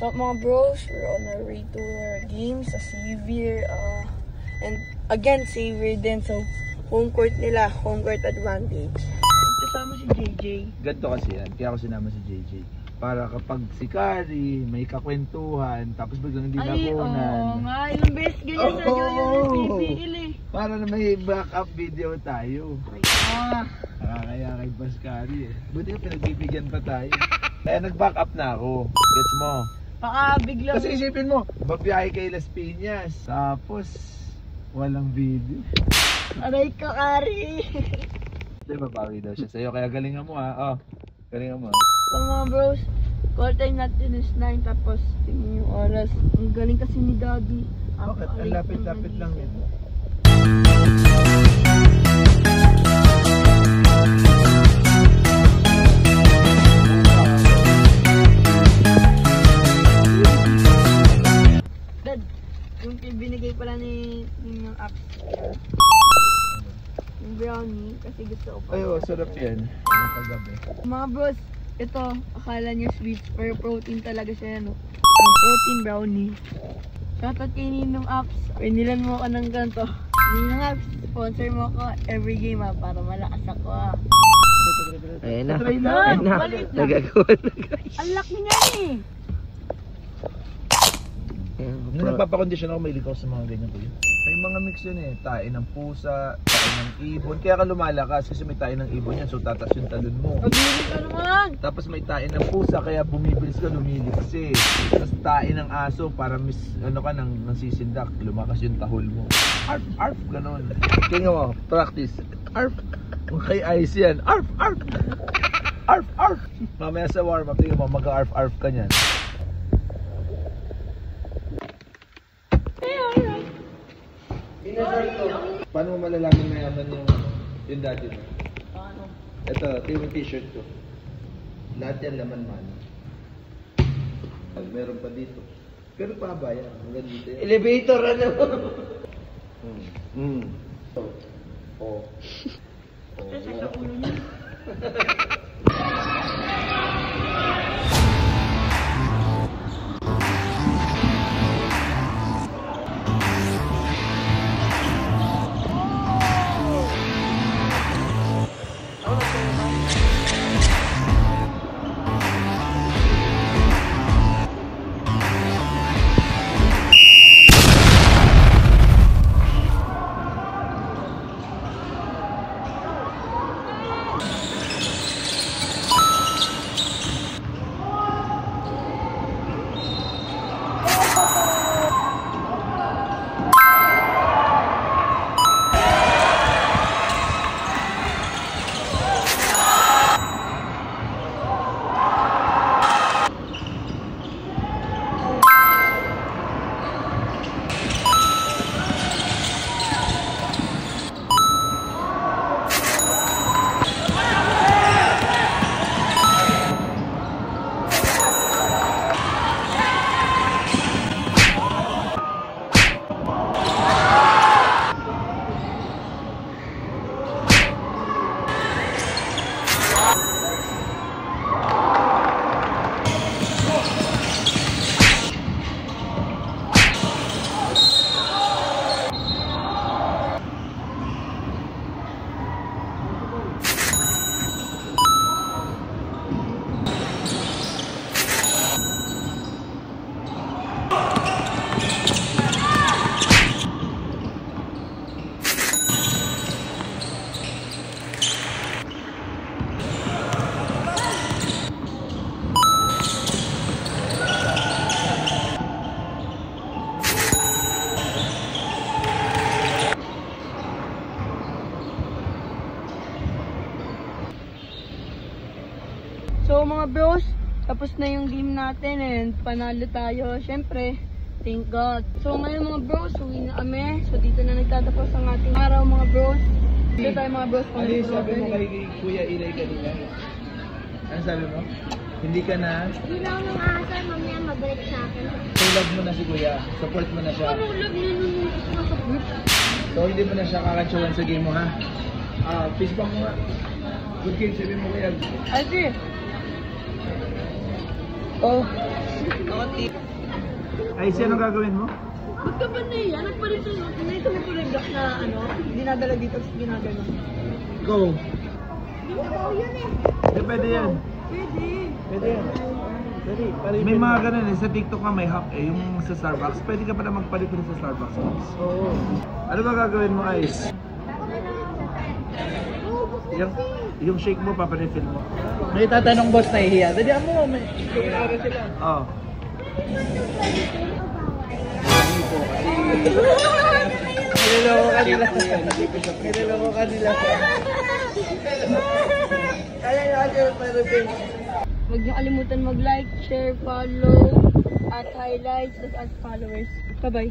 So mga bros, we're on our way to our game sa Xavier. And again, Xavier din. So, home court nila. Home court advantage. Kasama si JJ. Ganito kasi yan. Kaya ako sinama si JJ. Para kapag si Kari, may kakwentuhan, tapos biglang hindi nakunan. Oo nga. Ilang beses ganyan sa yung PPL eh. Para na may backup video tayo. Kaya kay Bas Kari eh. Buti ka pinagbibigyan pa tayo. Kaya nag-back up na ako. Gets mo? Baka biglang... Kasi isipin mo, babiyahe kay Las Piñas. Tapos, walang video. Aray ka, Kari! Hindi, babawi daw siya sa'yo. Kaya galingan mo ha. Galingan mo. So mga bros, call time natin is 9. Tapos, tingin yung oras. Ang galing kasi ni Daddy. Bakit? Ang lapit-lapit lang yun. Yung binigay pala ni ng apps yung brownie kasi gusto ko pa. Ay, sarap yan. Ang kagabi. Mga bros, ito akala nyo sweets pero protein talaga siya, no? Ang protein brownie. Shoutout kay Ninong Apps. Pinilan mo ako ng ganito. Ninong Apps, sponsor mo ako every game para malakas ako Ayun na. Try na. Nagagawa na. Ang laki niya eh. Nung nagpapakondisyon ako, mahilig ako sa mga ganyan ko yun. May mga mix yun eh. Tae ng pusa, tae ng ibon. Kaya ka lumalakas kasi may tae ng ibon yan. So tatas yung talon mo. Pag-ibig ka naman. Tapos may tae ng pusa kaya bumibilis ka, lumiliks eh. Tapos tae ng aso para nang sisindak. Lumakas yung tahol mo. Arf, arf, ganon. Kaya mo, practice. Arf. Kay Ice yan. Arf, arf. Arf, arf. Mamaya sa warm up, tingin mo, mag-arf, arf ka niyan. Paano mo malalaman mayaman yung daddy mo? Paano? Ito yung t-shirt ko. Lahat yan laman man. Meron pa dito. Pero pahaba yan. Hanggang dito yan. Elevator ano? Kasi sa ulo niya. So mga bros, tapos na yung game natin and panalo tayo. Syempre, thank God. So ngayon mga bros, uwi na kami. So dito na nagtatapos ang ating araw mga bros. Dito tayo mga bros. Ano yung sabi mo kay Kuya Ilay kanina? Ano sabi mo? Hindi ka na? Hindi na ako nang aasar, mamaya mag-break sa akin. Tulad mo na si Kuya. Support mo na siya. Ano love na nung nasa group? So hindi mo na siya kakatsuhan sa game mo ha? Fist bump mo nga. Good game, sabi mo Kuya. Ate! Oh, Ay, anong gagawin mo? Ba't ka ba na yan? Nagpalit sa'yo. Tinay ko na product na ano, dinadala dito sa ginagano. Go. Hindi mo ako yun eh. Pwede yan. Pwede. Pwede yan. May mga ganun eh, sa TikTok nga may hack eh, yung sa Starbucks. Pwede ka pala magpalit rin sa Starbucks. Oo. Ano ba gagawin mo, Ice? Yung shake mo, paparefill mo. May tatanong boss na ihiya. Dadyan mo, may sila. Oo. Niloloko ka nila. Niloloko ka nila. Kaya nyo kasi pa-refill. Huwag niyo kalimutan mag-like, share, follow, at highlights, at followers. Bye-bye.